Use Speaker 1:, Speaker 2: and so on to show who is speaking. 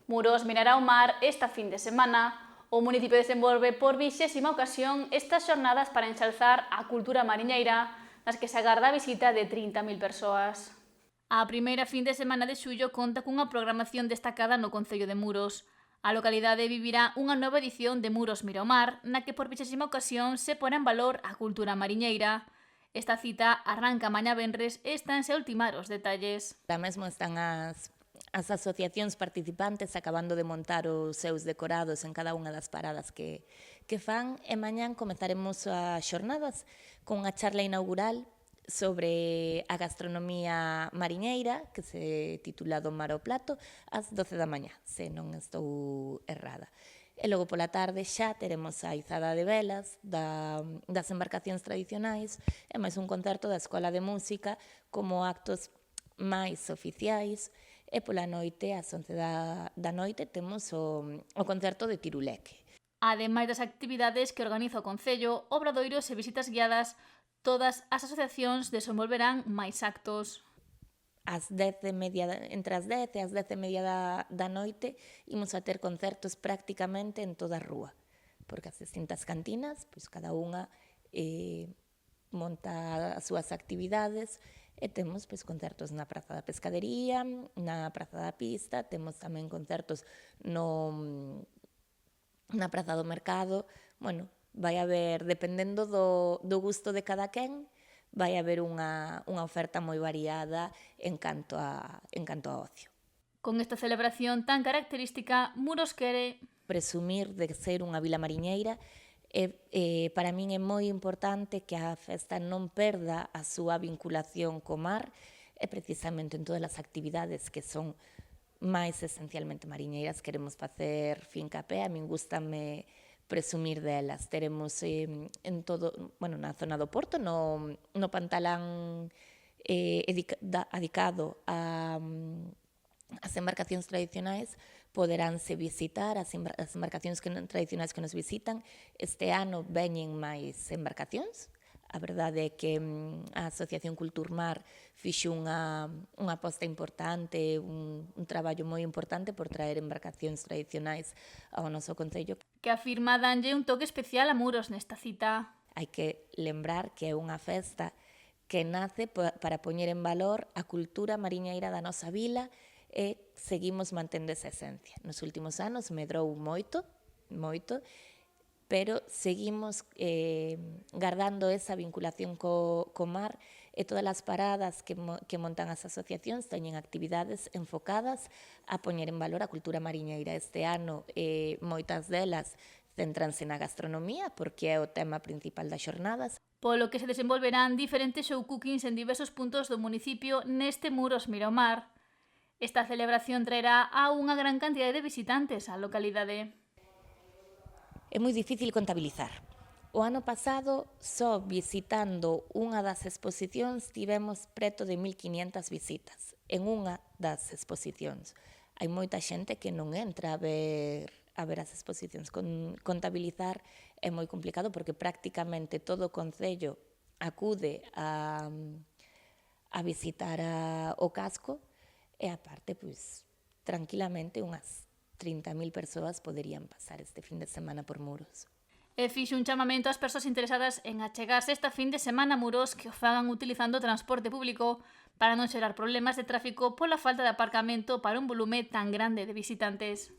Speaker 1: Muros mirará ao mar esta fin de semana. O municipio desenvolve por 20ª ocasión estas xornadas para enxalzar a cultura mariñeira, nas que se agarda a visita de 30.000 persoas. A primeira fin de semana de xullo conta cunha programación destacada no concello de Muros. A localidade vivirá unha nova edición de Muros mira ao mar, na que por 20ª ocasión se porá en valor a cultura mariñeira. Esta cita arranca mañá venres e estanse a ultimar os detalles.
Speaker 2: Ahora mesmo están as asociacións participantes acabando de montar os seus decorados en cada unha das paradas que fan, e mañán comezaremos as xornadas con unha charla inaugural sobre a gastronomía mariñeira, que se titula Do mar ao plato, ás 12 da mañá, se non estou errada. E logo pola tarde xa teremos a izada de velas das embarcacións tradicionais e máis un concerto da Escola de Música como actos máis oficiais, e pola noite, ás 11 da noite, temos o concerto de Tiruleque.
Speaker 1: Ademais das actividades que organiza o Concello, obradoiros e visitas guiadas, todas as asociacións desenvolverán máis actos.
Speaker 2: Entre as 10 e as 10:30 da noite imos a ter concertos prácticamente en toda a rúa, porque as distintas cantinas, pois cada unha monta as súas actividades, e temos pois concertos na Praza da Pescadería, na Praza da Pista, temos tamén concertos na Praza do Mercado. Bueno, vai haber, dependendo do gusto de cada quen, vai haber unha oferta moi variada en canto a ocio.
Speaker 1: Con esta celebración tan característica, Muros quere
Speaker 2: presumir de ser unha vila mariñeira. Para min é moi importante que a festa non perda a súa vinculación co mar, e precisamente en todas as actividades que son máis esencialmente mariñeiras queremos facer fincapé. A min gústame presumir delas. Teremos en todo, na zona do Porto, no Pantalán adicado as embarcacións tradicionais, poderánse visitar as embarcacións tradicionais que nos visitan. Este ano veñen máis embarcacións. A verdade é que a Asociación Culturmar fixo unha aposta importante, un traballo moi importante por traer embarcacións tradicionais ao noso concello.
Speaker 1: Que afirma danlle un toque especial a Muros nesta cita.
Speaker 2: Hai que lembrar que é unha festa que nace para poñer en valor a cultura mariñeira da nosa vila, e seguimos mantendo esa esencia. Nos últimos anos medrou moito, pero seguimos guardando esa vinculación co mar, e todas as paradas que montan as asociacións teñen actividades enfocadas a poñer en valor a cultura mariñeira. Este ano moitas delas céntranse na gastronomía, porque é o tema principal das xornadas.
Speaker 1: Polo que se desenvolverán diferentes show cookings en diversos puntos do municipio neste Muros mira ao mar. Esta celebración traerá a unha gran cantidade de visitantes á localidade.
Speaker 2: É moi difícil contabilizar. O ano pasado, só visitando unha das exposicións, tivemos preto de 1.500 visitas en unha das exposicións. Hai moita xente que non entra a ver as exposicións. Contabilizar é moi complicado porque prácticamente todo o concello acude a visitar o casco, e aparte, pois, tranquilamente unhas 30.000 persoas poderían pasar este fin de semana por Muros.
Speaker 1: E fixo un chamamento ás persoas interesadas en achegarse esta fin de semana a Muros que o fagan utilizando transporte público para non xerar problemas de tráfico pola falta de aparcamento para un volume tan grande de visitantes.